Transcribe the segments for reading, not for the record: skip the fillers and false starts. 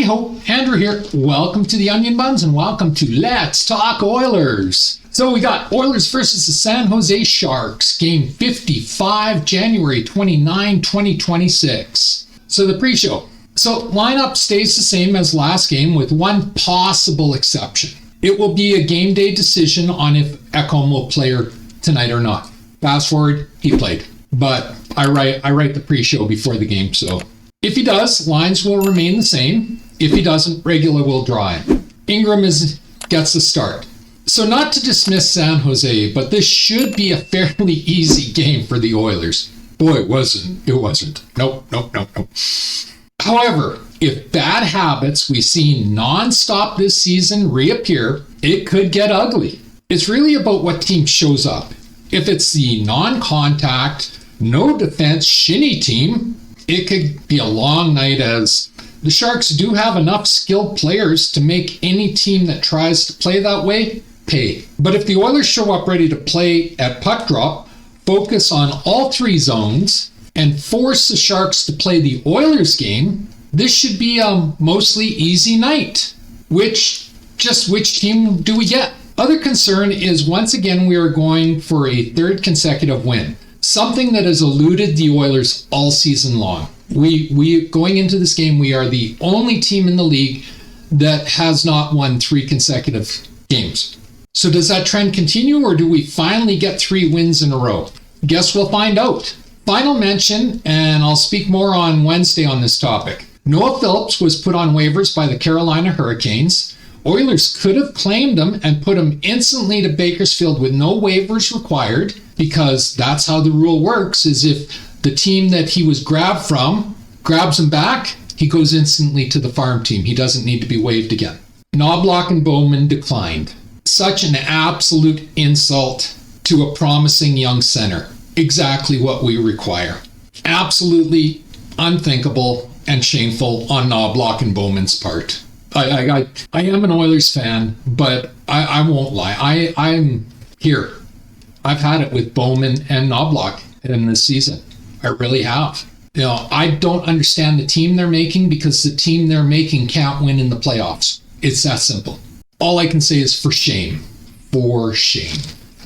Hey-ho, Andrew here. Welcome to the Onion Buns and welcome to Let's Talk Oilers. So we got Oilers versus the San Jose Sharks, game 55, January 29, 2026. So the pre-show. So lineup stays the same as last game with one possible exception. It will be a game day decision on if Ekholm will play tonight or not. Fast forward, he played. But I write the pre-show before the game, so if he does, lines will remain the same. If he doesn't, regular will draw in. Ingram gets the start. So not to dismiss San Jose, but this should be a fairly easy game for the Oilers. Boy, it wasn't. It wasn't. Nope. However, if bad habits we've seen nonstop this season reappear, it could get ugly. It's really about what team shows up. If it's the non-contact, no defense, shinny team, it could be a long night, as the Sharks do have enough skilled players to make any team that tries to play that way pay. But if the Oilers show up ready to play at puck drop, focus on all three zones, and force the Sharks to play the Oilers game, this should be a mostly easy night. Which team do we get? Other concern is, once again, we are going for a third consecutive win. Something that has eluded the Oilers all season long. We going into this game, we are the only team in the league that has not won 3 consecutive games. So does that trend continue, or do we finally get 3 wins in a row? Guess we'll find out. Final mention, and I'll speak more on Wednesday on this topic. Noah Phillips was put on waivers by the Carolina Hurricanes. Oilers could have claimed him and put him instantly to Bakersfield with no waivers required, because that's how the rule works, is if the team that he was grabbed from grabs him back, he goes instantly to the farm team. He doesn't need to be waived again. Knobloch and Bowman declined. Such an absolute insult to a promising young center. Exactly what we require. Absolutely unthinkable and shameful on Knobloch and Bowman's part. I am an Oilers fan, but I won't lie. I'm here. I've had it with Bowman and Knobloch in this season. I really have. You know, I don't understand the team they're making, because the team they're making can't win in the playoffs. It's that simple. All I can say is for shame. For shame.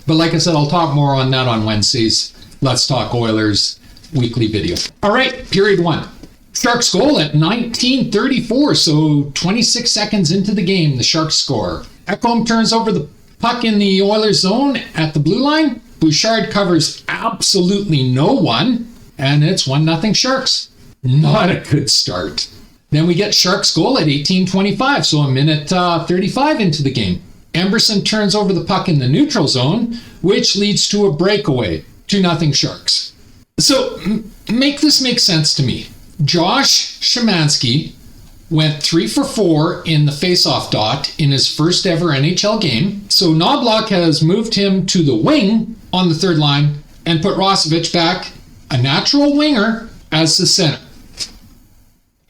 But like I said, I'll talk more on that on Wednesday's Let's Talk Oilers weekly video. All right, period 1. Sharks goal at 19:34, so 26 seconds into the game, the Sharks score. Ekholm turns over the puck in the Oilers zone at the blue line. Bouchard covers absolutely no one, and it's 1-0 Sharks. Not a good start. Then we get Sharks goal at 18:25, so a minute 35 into the game. Emberson turns over the puck in the neutral zone, which leads to a breakaway. 2-0 Sharks. So make this make sense to me. Josh Szymanski went 3 for 4 in the faceoff dot in his first ever NHL game. So Knobloch has moved him to the wing on the third line and put Rosevich back, a natural winger, as the center.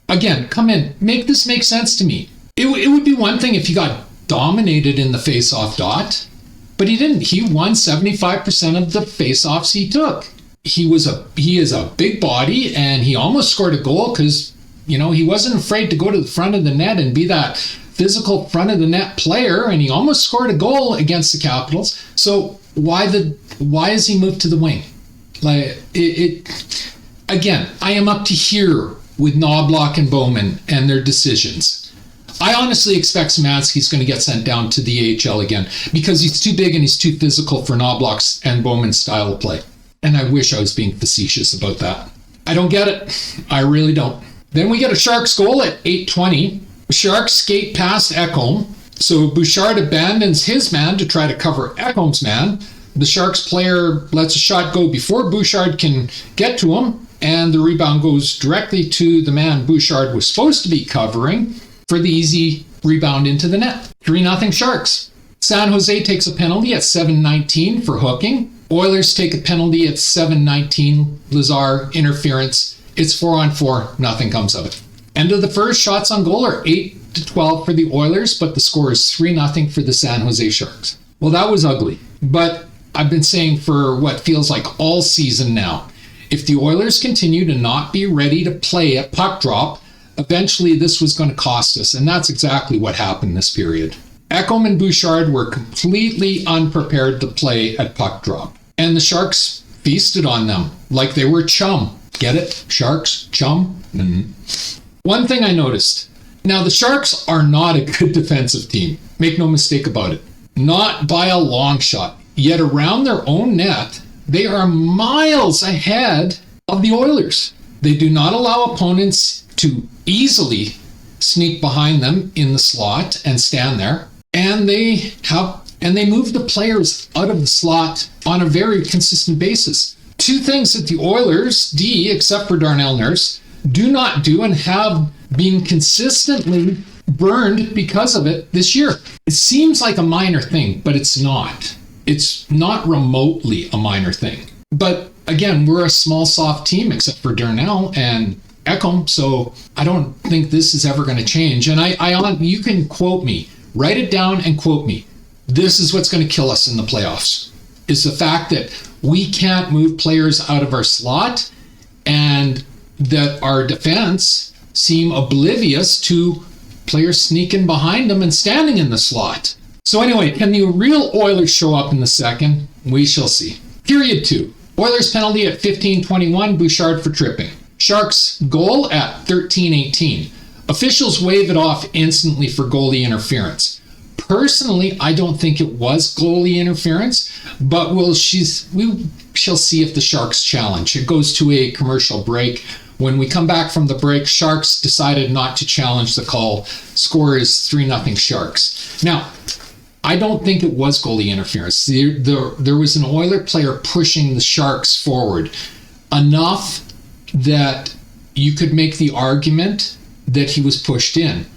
Again, come in. Make this make sense to me. It would be one thing if he got dominated in the faceoff dot, but he didn't. He won 75% of the faceoffs he took. He is a big body, and he almost scored a goal because, you know, he wasn't afraid to go to the front of the net and be that physical front of the net player, and he almost scored a goal against the Capitals. So why is he moved to the wing? Again, I am up to here with Knobloch and Bowman and their decisions. I honestly expect Szymanski's going to get sent down to the AHL again, because he's too big and he's too physical for Knobloch's and Bowman's style of play. And I wish I was being facetious about that. I don't get it. I really don't. Then we get a Sharks goal at 8:20. Sharks skate past Ekholm. So Bouchard abandons his man to try to cover Ekholm's man. The Sharks player lets a shot go before Bouchard can get to him, and the rebound goes directly to the man Bouchard was supposed to be covering for the easy rebound into the net. 3-0 Sharks. San Jose takes a penalty at 7:19 for hooking. Oilers take a penalty at 7:19. Lazar interference. It's 4-on-4. Nothing comes of it. End of the first. Shots on goal are 8-12 for the Oilers, but the score is 3-0 for the San Jose Sharks. Well, that was ugly. But I've been saying for what feels like all season now, if the Oilers continue to not be ready to play at puck drop eventually this was going to cost us, and that's exactly what happened this period. Ekholm and Bouchard were completely unprepared to play at puck drop, and the Sharks feasted on them like they were chum. Get it? Sharks, chum? One thing I noticed. Now, the Sharks are not a good defensive team. Make no mistake about it. Not by a long shot. Yet around their own net, they are miles ahead of the Oilers. They do not allow opponents to easily sneak behind them in the slot and stand there. And they move the players out of the slot on a very consistent basis. Two things that the Oilers, except for Darnell Nurse, do not do and have been consistently burned because of it this year. It seems like a minor thing, but it's not. It's not remotely a minor thing. But again, we're a small, soft team except for Darnell and Ekholm, so I don't think this is ever going to change. And you can quote me, write it down and quote me. This is what's going to kill us in the playoffs, is the fact that we can't move players out of our slot and that our defense seem oblivious to players sneaking behind them and standing in the slot. So anyway, can the real Oilers show up in the second? We shall see. Period 2. Oilers penalty at 15:21, Bouchard for tripping. Sharks goal at 13:18. Officials wave it off instantly for goalie interference. Personally, I don't think it was goalie interference, but we shall see if the Sharks challenge. It goes to a commercial break. When we come back from the break, Sharks decided not to challenge the call. Score is 3-0 Sharks. Now, I don't think it was goalie interference. There was an Oiler player pushing the Sharks forward enough that you could make the argument that he was pushed in.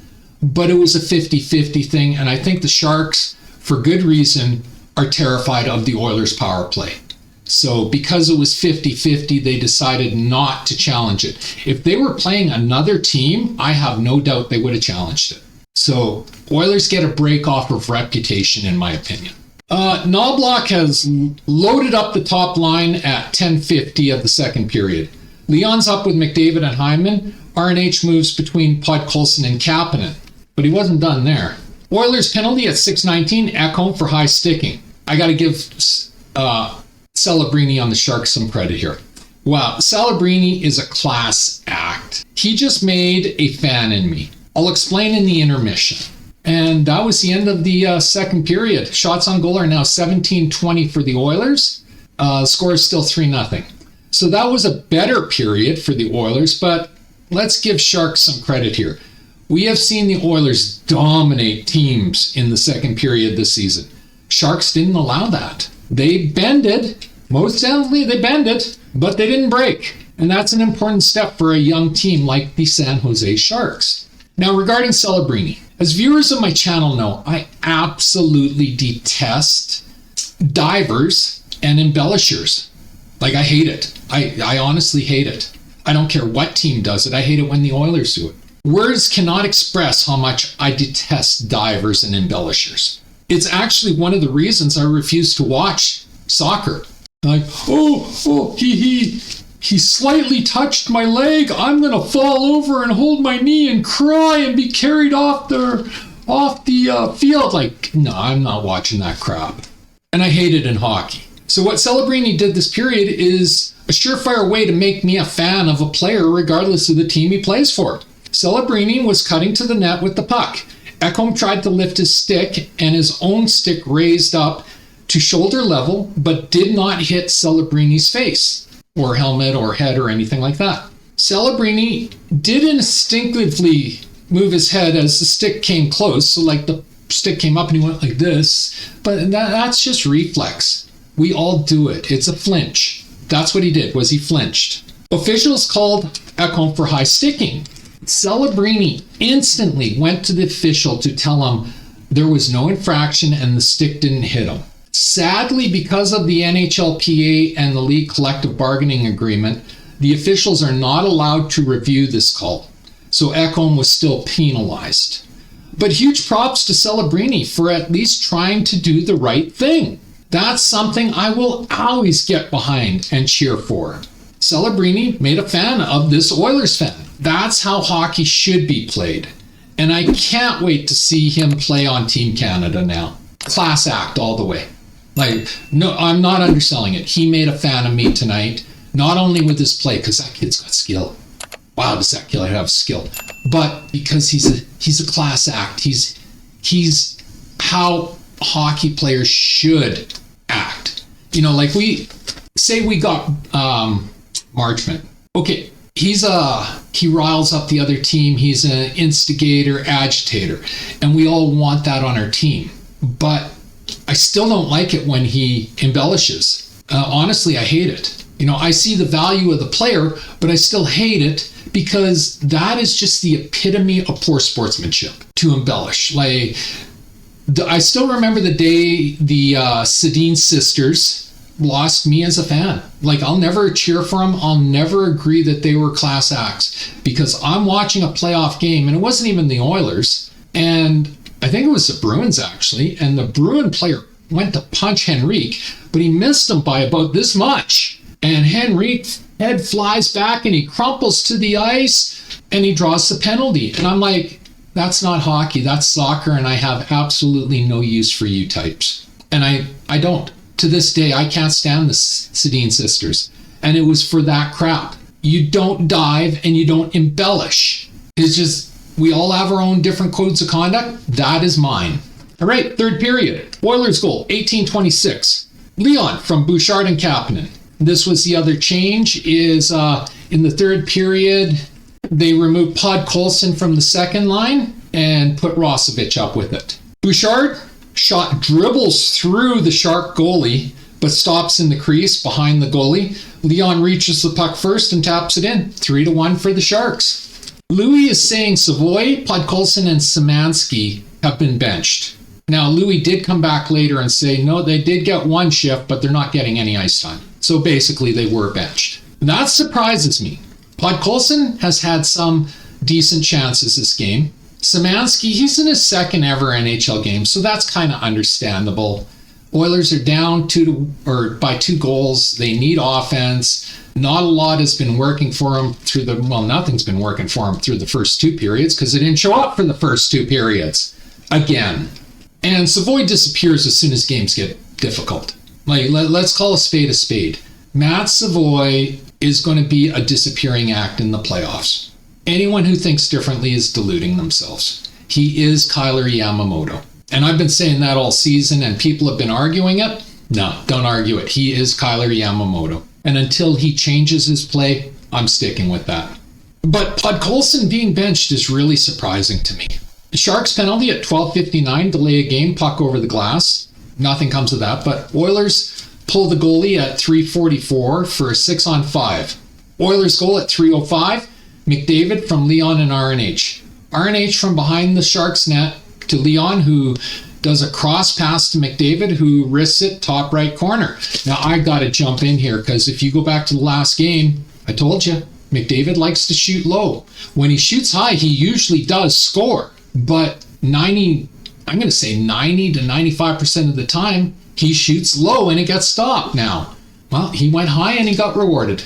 But it was a 50-50 thing, and I think the Sharks, for good reason, are terrified of the Oilers' power play. So because it was 50-50, they decided not to challenge it. If they were playing another team, I have no doubt they would have challenged it. So Oilers get a break off of reputation, in my opinion. Knobloch has loaded up the top line at 10:50 of the second period. Leon's up with McDavid and Hyman. RNH moves between Podkolzin and Kapanen, but he wasn't done there. Oilers penalty at 6:19, Ekholm for high sticking. I got to give Celebrini on the Sharks some credit here. Wow, Celebrini is a class act. He just made a fan in me. I'll explain in the intermission. And that was the end of the second period. Shots on goal are now 17-20 for the Oilers. Score is still 3-0. So that was a better period for the Oilers, but let's give Sharks some credit here. We have seen the Oilers dominate teams in the second period this season. Sharks didn't allow that. They bended, most definitely they bended, but they didn't break. And that's an important step for a young team like the San Jose Sharks. Now, regarding Celebrini, as viewers of my channel know, I absolutely detest divers and embellishers. Like, I hate it. I honestly hate it. I don't care what team does it. I hate it when the Oilers do it. Words cannot express how much I detest divers and embellishers. It's actually one of the reasons I refuse to watch soccer. Like, he slightly touched my leg. I'm going to fall over and hold my knee and cry and be carried off the field. Like, no, I'm not watching that crap. And I hate it in hockey. So what Celebrini did this period is a surefire way to make me a fan of a player regardless of the team he plays for. Celebrini was cutting to the net with the puck. Ekholm tried to lift his stick, and his own stick raised up to shoulder level, but did not hit Celebrini's face, or helmet, or head, or anything like that. Celebrini did instinctively move his head as the stick came close, so like the stick came up and he went like this, but that's just reflex. We all do it. It's a flinch. That's what he did, was he flinched. Officials called Ekholm for high sticking. Celebrini instantly went to the official to tell him there was no infraction and the stick didn't hit him. Sadly, because of the NHLPA and the league collective bargaining agreement, the officials are not allowed to review this call. So Ekholm was still penalized. But huge props to Celebrini for at least trying to do the right thing. That's something I will always get behind and cheer for. Celebrini made a fan of this Oilers fan. That's how hockey should be played. And I can't wait to see him play on Team Canada now. Class act all the way. Like, no, I'm not underselling it. He made a fan of me tonight, not only with his play, because that kid's got skill. Wow, does that kid have skill? But because he's a class act. He's how hockey players should act. You know, like we got Marchment. Okay, he riles up the other team. He's an instigator, agitator, and we all want that on our team. But I still don't like it when he embellishes. Honestly, I hate it. You know, I see the value of the player, but I still hate it because that is just the epitome of poor sportsmanship, to embellish. Like, I still remember the day the Sedin sisters lost me as a fan. Like, I'll never cheer for them. I'll never agree that they were class acts because I'm watching a playoff game, and it wasn't even the Oilers, and I think it was the Bruins actually, and the Bruin player went to punch Henrique, but he missed him by about this much. And Henrique's head flies back and he crumples to the ice and he draws the penalty. And I'm like, that's not hockey, that's soccer, and I have absolutely no use for you types. And I don't. To this day, I can't stand the Sedin sisters. And it was for that crap. You don't dive and you don't embellish. It's just, we all have our own different codes of conduct. That is mine. All right, third period. Oilers goal, 1826. Leon from Bouchard and Kapanen. This was the other change, is in the third period, they removed Podkolzin from the second line and put Rosovich up with it. Bouchard shot dribbles through the Shark goalie, but stops in the crease behind the goalie. Leon reaches the puck first and taps it in. 3-1 for the Sharks. Louis is saying Savoy, Podkolzin, and Szymanski have been benched. Now, Louis did come back later and say, no, they did get one shift, but they're not getting any ice time. So basically, they were benched. That surprises me. Podkolzin has had some decent chances this game. Szymanski, he's in his second ever NHL game, so that's kind of understandable. Oilers are down by 2 goals. They need offense. Not a lot has been working for them nothing's been working for them through the first 2 periods because they didn't show up for the first 2 periods. Again. And Savoy disappears as soon as games get difficult. Like, let's call a spade a spade. Matt Savoy is going to be a disappearing act in the playoffs. Anyone who thinks differently is deluding themselves. He is Kyler Yamamoto. And I've been saying that all season, and people have been arguing it. No, don't argue it. He is Kyler Yamamoto. And until he changes his play, I'm sticking with that. But Podkolzin being benched is really surprising to me. Sharks penalty at 12:59, delay a game, puck over the glass. Nothing comes of that, but Oilers pull the goalie at 3:44 for a 6-on-5. Oilers goal at 3:05, McDavid from Leon and RNH. RNH from behind the Sharks net to Leon, who does a cross pass to McDavid, who risks it top right corner. Now, I got to jump in here because if you go back to the last game, I told you, McDavid likes to shoot low. When he shoots high, he usually does score. But 90 to 95% of the time, he shoots low and it gets stopped now. Well, he went high and he got rewarded.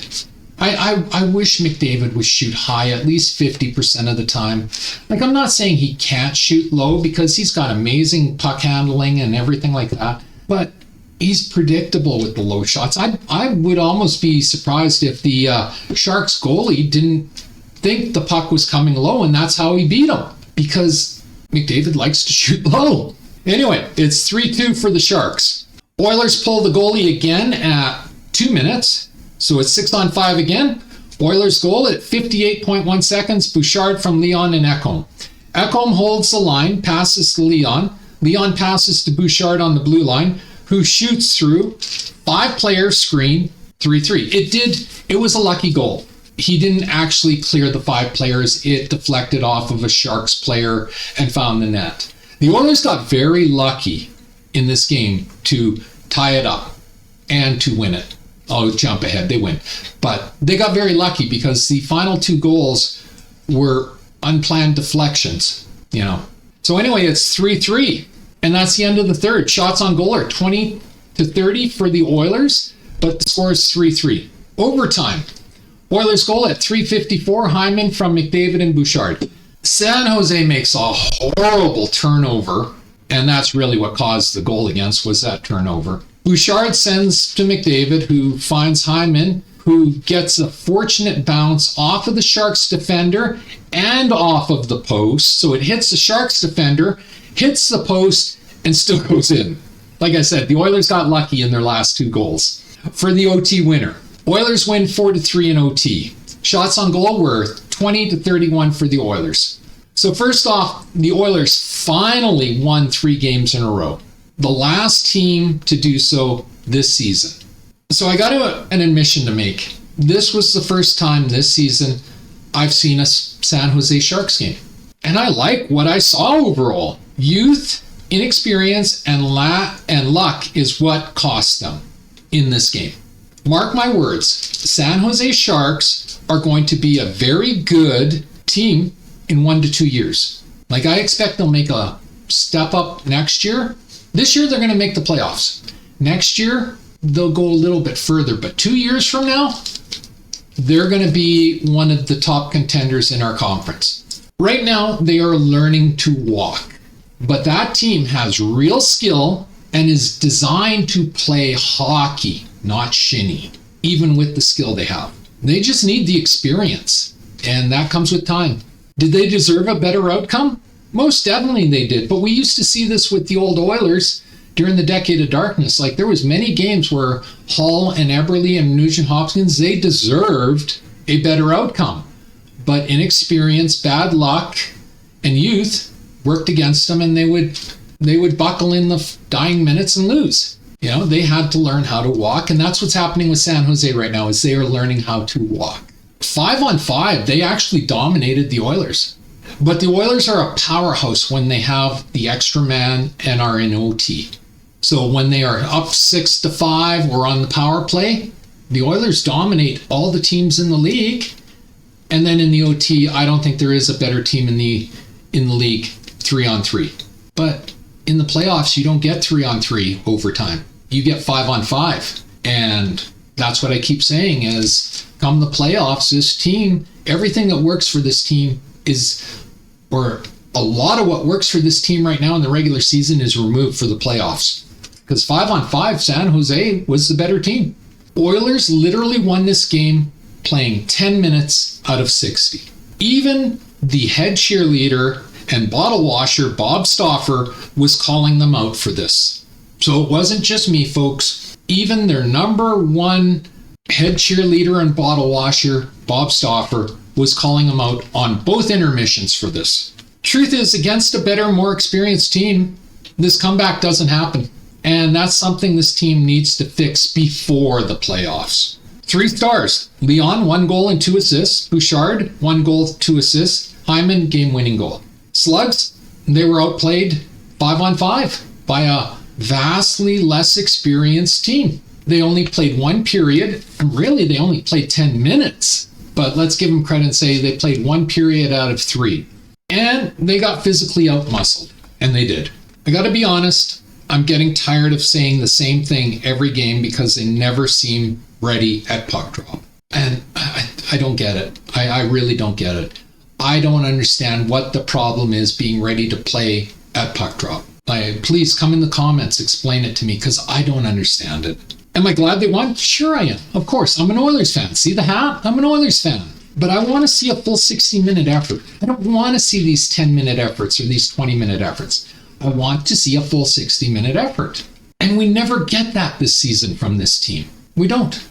I wish McDavid would shoot high at least 50% of the time. Like, I'm not saying he can't shoot low because he's got amazing puck handling and everything like that, but he's predictable with the low shots. I would almost be surprised if the Sharks goalie didn't think the puck was coming low and that's how he beat him, because McDavid likes to shoot low. Anyway, it's 3-2 for the Sharks. Oilers pull the goalie again at 2 minutes. So it's 6-on-5 again. Oilers goal at 58.1 seconds. Bouchard from Leon and Ekholm. Ekholm holds the line, passes to Leon. Leon passes to Bouchard on the blue line, who shoots through 5-player screen, 3-3. It was a lucky goal. He didn't actually clear the 5 players. It deflected off of a Sharks player and found the net. The Oilers got very lucky in this game to tie it up and to win it. Oh, jump ahead, they win. But they got very lucky because the final 2 goals were unplanned deflections, you know. So anyway, it's 3-3, and that's the end of the third. Shots on goal are 20-30 for the Oilers, but the score is 3-3. Overtime. Oilers goal at 3:54, Hyman from McDavid and Bouchard. San Jose makes a horrible turnover, and that's really what caused the goal against, was that turnover. Bouchard sends to McDavid, who finds Hyman, who gets a fortunate bounce off of the Sharks defender and off of the post. So it hits the Sharks defender, hits the post, and still goes in. Like I said, the Oilers got lucky in their last two goals. For the OT winner, Oilers win 4-3 in OT. Shots on goal were 20-31 for the Oilers. So first off, the Oilers finally won 3 games in a row. The last team to do so this season. So I got an admission to make. This was the first time this season I've seen a San Jose Sharks game. And I like what I saw overall. Youth, inexperience, and luck is what cost them in this game. Mark my words, San Jose Sharks are going to be a very good team in 1 to 2 years. Like, I expect they'll make a step up next year. This year, they're going to make the playoffs. Next year, they'll go a little bit further. But 2 years from now, they're going to be one of the top contenders in our conference. Right now, they are learning to walk. But that team has real skill and is designed to play hockey, not shinny, even with the skill they have. They just need the experience, and that comes with time. Did they deserve a better outcome? Most definitely they did, but we used to see this with the old Oilers during the decade of darkness. Like, there was many games where Hull and Eberle and Nugent-Hopkins, they deserved a better outcome. But inexperience, bad luck, and youth worked against them, and they would buckle in the dying minutes and lose. You know, they had to learn how to walk, and that's what's happening with San Jose right now, is they are learning how to walk. 5-on-5, they actually dominated the Oilers. But the Oilers are a powerhouse when they have the extra man and are in OT. So when they are up 6-5 or on the power play, the Oilers dominate all the teams in the league. And then in the OT, I don't think there is a better team in the league 3-on-3. But in the playoffs, you don't get 3-on-3 overtime. You get 5-on-5. And that's what I keep saying is, come the playoffs, this team, everything that works for this team is, or a lot of what works for this team right now in the regular season is removed for the playoffs. Because 5-on-5, San Jose was the better team. Oilers literally won this game playing 10 minutes out of 60. Even the head cheerleader and bottle washer, Bob Stauffer, was calling them out for this. So it wasn't just me, folks. Even their number one head cheerleader and bottle washer, Bob Stauffer, was calling them out on both intermissions for this. Truth is, against a better, more experienced team, this comeback doesn't happen. And that's something this team needs to fix before the playoffs. 3 stars. Leon, 1 goal and 2 assists. Bouchard, 1 goal, 2 assists. Hyman, game-winning goal. Slugs, they were outplayed 5-on-5 by a vastly less experienced team. They only played 1 period, and really they only played 10 minutes. But let's give them credit and say they played 1 period out of 3. And they got physically outmuscled, and they did. I gotta be honest, I'm getting tired of saying the same thing every game because they never seem ready at puck drop. And I don't get it. I really don't get it. I don't understand what the problem is being ready to play at puck drop. Please come in the comments, explain it to me, because I don't understand it. Am I glad they won? Sure I am. Of course, I'm an Oilers fan. See the hat? I'm an Oilers fan. But I want to see a full 60-minute effort. I don't want to see these 10-minute efforts or these 20-minute efforts. I want to see a full 60-minute effort. And we never get that this season from this team. We don't.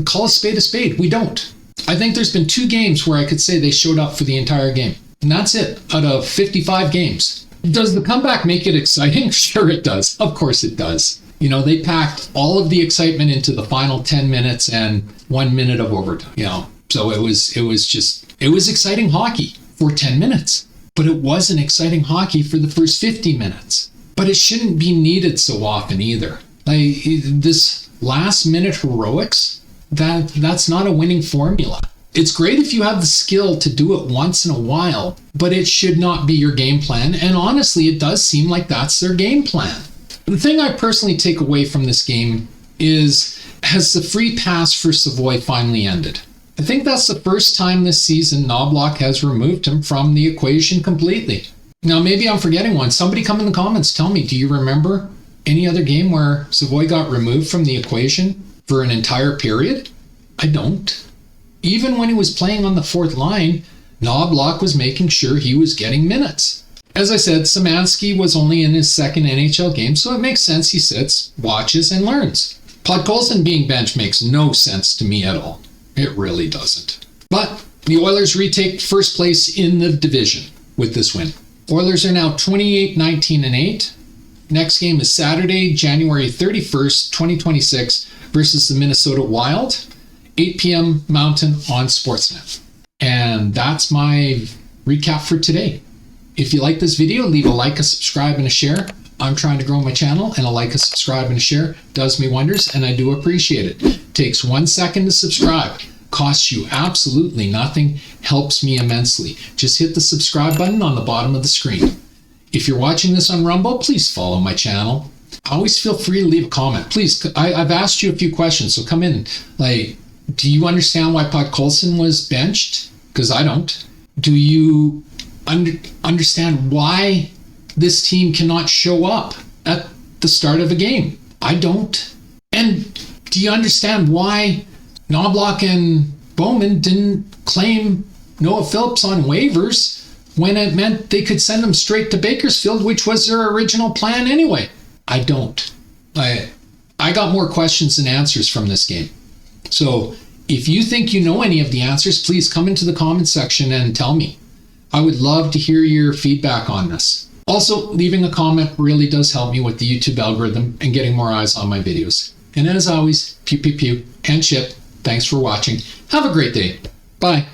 Call a spade, we don't. I think there's been 2 games where I could say they showed up for the entire game. And that's it, out of 55 games. Does the comeback make it exciting? Sure it does. Of course it does. You know, they packed all of the excitement into the final 10 minutes and 1 minute of overtime. You know, so it was exciting hockey for 10 minutes. But it wasn't exciting hockey for the first 50 minutes. But it shouldn't be needed so often either. This last minute heroics, that's not a winning formula. It's great if you have the skill to do it once in a while, but it should not be your game plan. And honestly, it does seem like that's their game plan. The thing I personally take away from this game is, has the free pass for Savoy finally ended? I think that's the first time this season Knobloch has removed him from the equation completely. Now, maybe I'm forgetting one. Somebody come in the comments, tell me, do you remember any other game where Savoy got removed from the equation for an entire period? I don't. Even when he was playing on the fourth line, Knobloch was making sure he was getting minutes. As I said, Szymanski was only in his second NHL game, so it makes sense he sits, watches, and learns. Podkolzin being benched makes no sense to me at all. It really doesn't. But the Oilers retake first place in the division with this win. Oilers are now 28-19-8. Next game is Saturday, January 31st, 2026 versus the Minnesota Wild, 8 p.m. Mountain on Sportsnet. And that's my recap for today. If you like this video, leave a like, a subscribe, and a share. I'm trying to grow my channel, and a like, a subscribe, and a share does me wonders, and I do appreciate it. Takes 1 second to subscribe. Costs you absolutely nothing, helps me immensely. Just hit the subscribe button on the bottom of the screen. If you're watching this on Rumble, please follow my channel. Always feel free to leave a comment. Please, I've asked you a few questions, so come in. Like, do you understand why Podkolzin was benched? Because I don't. Do you understand why this team cannot show up at the start of a game? I don't. And do you understand why Knobloch and Bowman didn't claim Noah Phillips on waivers when it meant they could send him straight to Bakersfield, which was their original plan anyway? I don't. I got more questions than answers from this game. So if you think you know any of the answers, please come into the comment section and tell me. I would love to hear your feedback on this. Also, leaving a comment really does help me with the YouTube algorithm and getting more eyes on my videos. And as always, pew pew pew and shit. Thanks for watching. Have a great day. Bye.